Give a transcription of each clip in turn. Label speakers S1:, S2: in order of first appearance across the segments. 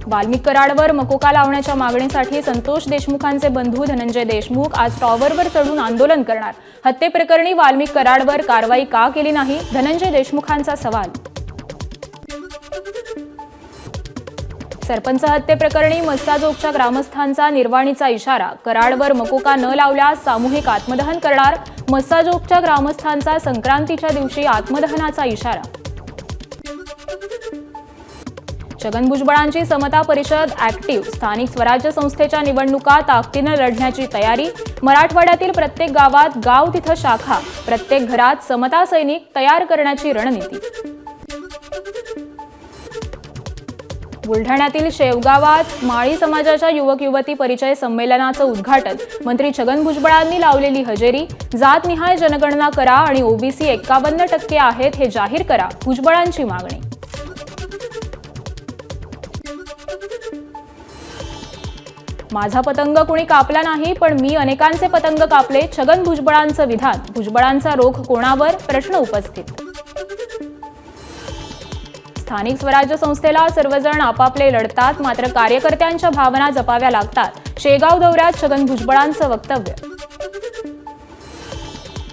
S1: वाल्मिक कराडवर मकोका लावण्याच्या मागणीसाठी संतोष देशमुखांचे बंधू धनंजय देशमुख आज टॉवरवर चढून आंदोलन करणार। हत्येप्रकरणी वाल्मिक कराडवर कारवाई का केली नाही, धनंजय देशमुखांचा सवाल। सरपंच हत्येप्रकरणी मस्साजोगच्या ग्रामस्थांचा निर्वाणीचा इशारा। कराडवर मकोका न लावल्यास सामूहिक आत्मदहन करणार। मस्साजोगच्या ग्रामस्थांचा संक्रांतीच्या दिवशी आत्मदहनाचा इशारा। छगन भुजबळांची समता परिषद ऍक्टिव्ह। स्थानिक स्वराज्य संस्थेच्या निवडणुका ताकदीने लढण्याची तयारी। मराठवाड्यातील प्रत्येक गावात गाव तिथं शाखा, प्रत्येक घरात समता सैनिक तयार करण्याची रणनीती। बुलढाण्यातील शेवगावात माळी समाजाच्या युवक युवती परिचय संमेलनाचं उद्घाटन। मंत्री छगन भुजबळांनी लावलेली हजेरी। जातनिहाय जनगणना करा आणि ओबीसी 51% आहेत हे जाहीर करा, भुजबळांची मागणी। माझा पतंग कुणी कापला नाही, पण मी अनेकांचे पतंग कापले, छगन भुजबळांचं विधान। भुजबळांचा रोख कोणावर, प्रश्न उपस्थित। स्थानिक स्वराज्य संस्थेला सर्वजण आपापले लढतात, मात्र कार्यकर्त्यांच्या भावना जपाव्या लागतात। शेगाव दौऱ्यात छगन भुजबळांचं वक्तव्य।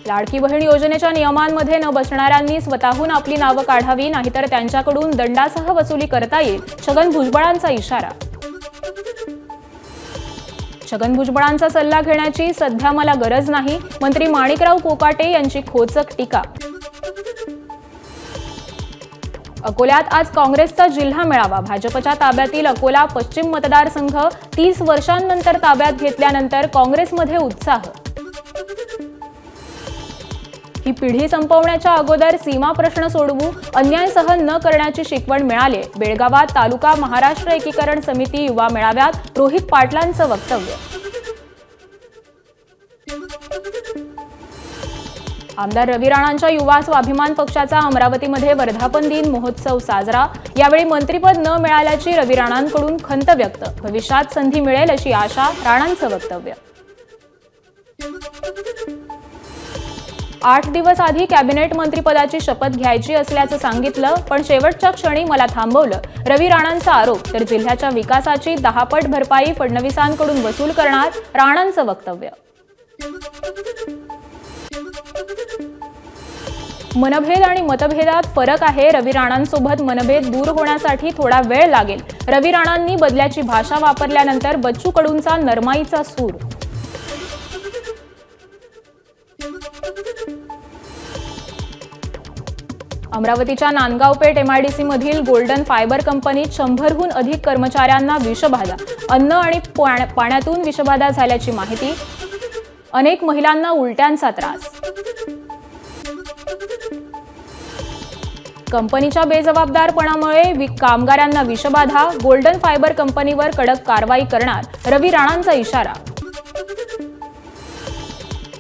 S1: लाडकी बहीण योजनेच्या नियमांमध्ये न बसणाऱ्यांनी स्वतःहून आपली नावं काढावी, नाहीतर त्यांच्याकडून दंडासह वसुली करता येईल, छगन भुजबळांचा इशारा। छगन भुजबळांचा सल्ला घेण्याची सध्या मला गरज नाही, मंत्री माणिकराव कोकाटे यांची खोचक टीका। अकोल्यात आज काँग्रेसचा जिल्हा मेळावा। भाजपच्या ताब्यातील अकोला पश्चिम मतदारसंघ 30 वर्षांनंतर ताब्यात घेतल्यानंतर काँग्रेसमध्ये उत्साह। ही पिढी संपवण्याच्या अगोदर सीमा प्रश्न सोडवू, अन्याय सहन न करण्याची शिकवण मिळाली। बेळगावात तालुका महाराष्ट्र एकीकरण समिती युवा मेळाव्यात रोहित पाटलांचं वक्तव्य। आमदार रवी राणांच्या युवा स्वाभिमान पक्षाचा अमरावतीमध्ये वर्धापन दिन महोत्सव साजरा। यावेळी मंत्रिपद न मिळाल्याची रवी राणांकडून खंत व्यक्त। भविष्यात संधी मिळेल अशी आशा, राणांचं वक्तव्य। 8 दिवस आधी कॅबिनेट मंत्रिपदाची शपथ घ्यायची असल्याचं सांगितलं, पण शेवटच्या क्षणी मला थांबवलं, रवी राणांचा आरोप। तर जिल्ह्याच्या विकासाची 10 पट भरपाई फडणवीसांकडून वसूल करणार, राणांचं वक्तव्य। मनभेद आणि मतभेदात फरक आहे। रवी राणांसोबत मनभेद दूर होण्यासाठी थोडा वेळ लागेल। रवी राणांनी बदल्याची भाषा वापरल्यानंतर बच्चू कडूंचा नरमाईचा सूर। अमरावतीच्या नांदगाव पेठ एमआयडीसी मधील गोल्डन फायबर कंपनीत 100हून अधिक कर्मचाऱ्यांना विषबाधा। अन्न आणि पाण्यातून विषबाधा झाल्याची माहिती। अनेक महिलांना उलट्यांचा त्रास। कंपनीच्या बेजबाबदारपणामुळे कामगारांना विषबाधा। गोल्डन फायबर कंपनीवर कडक कारवाई करणार, रवी राणांचा इशारा।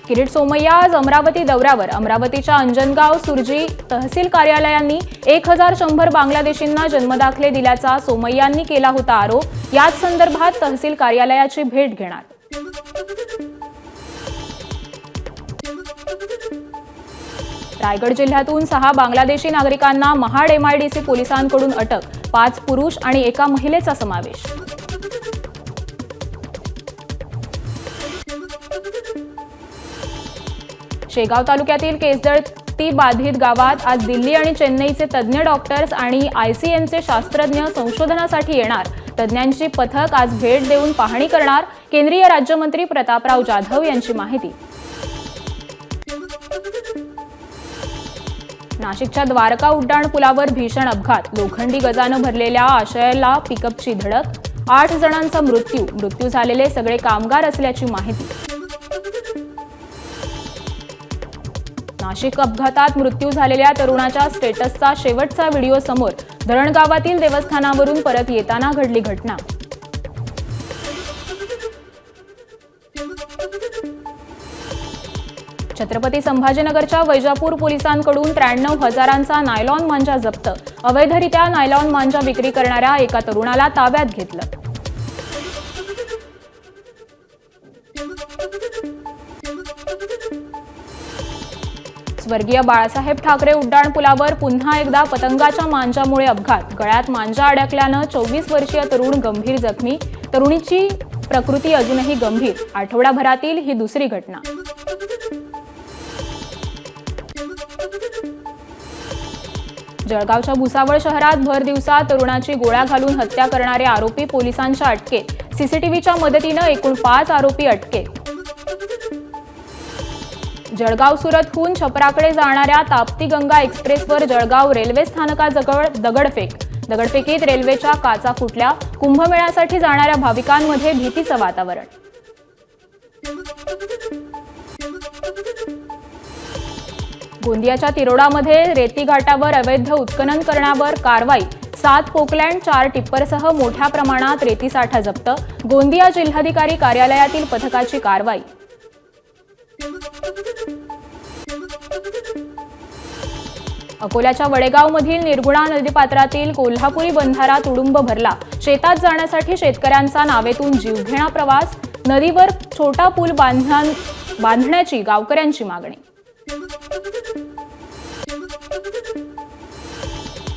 S1: किरीट सोमय्या आज अमरावती दौऱ्यावर। अमरावतीच्या अंजनगाव सुरजी तहसील कार्यालयांनी 1100 बांगलादेशींना जन्मदाखले दिल्याचा सोमय्यांनी केला होता आरोप। याच संदर्भात तहसील कार्यालयाची भेट घेणार। रायगड जिल्ह्यातून 6 बांगलादेशी नागरिकांना महाड एमआयडीसी पोलिसांकडून अटक। 5 पुरुष आणि एका महिलेचा समावेश। शेगाव तालुक्यातील केसदळती बाधित गावात आज दिल्ली आणि चेन्नईचे तज्ज्ञ डॉक्टर्स आणि आयसीएमचे शास्त्रज्ञ संशोधनासाठी येणार। तज्ज्ञांची पथक आज भेट देऊन पाहणी करणार, केंद्रीय राज्यमंत्री प्रतापराव जाधव यांची माहिती। नाशिकच्या द्वारका उड्डाण पुलावर भीषण अपघात। लोखंडी गजानं भरलेल्या आशयाला पिकअपची धडक। 8 जणांचा मृत्यू झालेले सगळे कामगार असल्याची माहिती। नाशिक अपघातात मृत्यू झालेल्या तरुणाच्या स्टेटसचा शेवटचा व्हिडिओ समोर। धरणगावातील देवस्थानावरून परत येताना घडली घटना। छत्रपती संभाजीनगरच्या वैजापूर पोलिसांकडून 93,000चा नायलॉन मांजा जप्त। अवैधरित्या नायलॉन मांजा विक्री करणाऱ्या एका तरुणाला ताब्यात घेतलं। स्वर्गीय बाळासाहेब ठाकरे उड्डाणपुलावर पुन्हा एकदा पतंगाच्या मांजामुळे अपघात. गळ्यात मांजा अडकल्यानं 24 वर्षीय तरुण गंभीर जखमी. तरुणीची प्रकृती अजूनही गंभीर. आठवडाभरातील ही दुसरी घटना. जळगावच्या भुसावळ शहरात भर दिवसा तरुणाची गोळ्या घालून हत्या करणारे आरोपी पोलिसांच्या अटकेत. सीसीटीव्हीच्या मदतीनं एकूण 5 आरोपी अटकेत. जळगाव सुरतहून छपराकडे जाणाऱ्या ताप्ती गंगा एक्सप्रेसवर जळगाव रेल्वे स्थानकाजवळ दगडफेकीत रेल्वेच्या काचा फुटल्या. कुंभमेळ्यासाठी जाणाऱ्या भाविकांमध्ये भीतीचं वातावरण. गोंदियाच्या तिरोडामध्ये रेती घाटावर अवैध उत्खनन करण्यावर कारवाई. 7 पोकलँड 4 टिप्परसह मोठ्या प्रमाणात रेतीसाठा जप्त. गोंदिया जिल्हाधिकारी कार्यालयातील पथकाची कारवाई. अकोल्याच्या वडेगावमधील निर्गुणा नदीपात्रातील कोल्हापुरी बंधारा तुडुंब भरला. शेतात जाण्यासाठी शेतकऱ्यांचा नावेतून जीवघेणा प्रवास. नदीवर छोटा पूल बांधण्याची गावकऱ्यांची मागणी.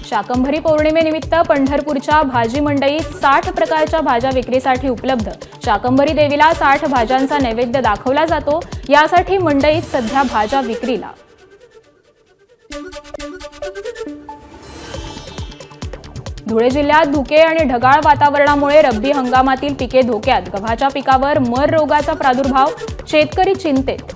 S1: शाकंभरी पौर्णिमेनिमित्त पंढरपूरच्या भाजी मंडईत 60 प्रकारच्या भाज्या विक्रीसाठी उपलब्ध. शाकंभरी देवीला 60 भाज्यांचा नैवेद्य दाखवला जातो. यासाठी मंडईत सध्या भाज्या विक्रीला. धुळे जिल्ह्यात धुके आणि ढगाळ वातावरणामुळे रब्बी हंगामातील पिके धोक्यात. गव्हाच्या पिकावर मर रोगाचा प्रादुर्भाव. शेतकरी चिंतेत.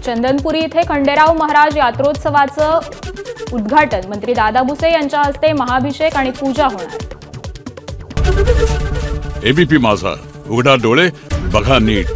S1: चंदनपुरी इथे खंडेराव महाराज यात्रोत्सवाचं उद्घाटन. मंत्री दादा भुसे यांच्या हस्ते महाभिषेक आणि पूजा होणार.
S2: एबीपी माझा, उघडा डोळे बघा नीट.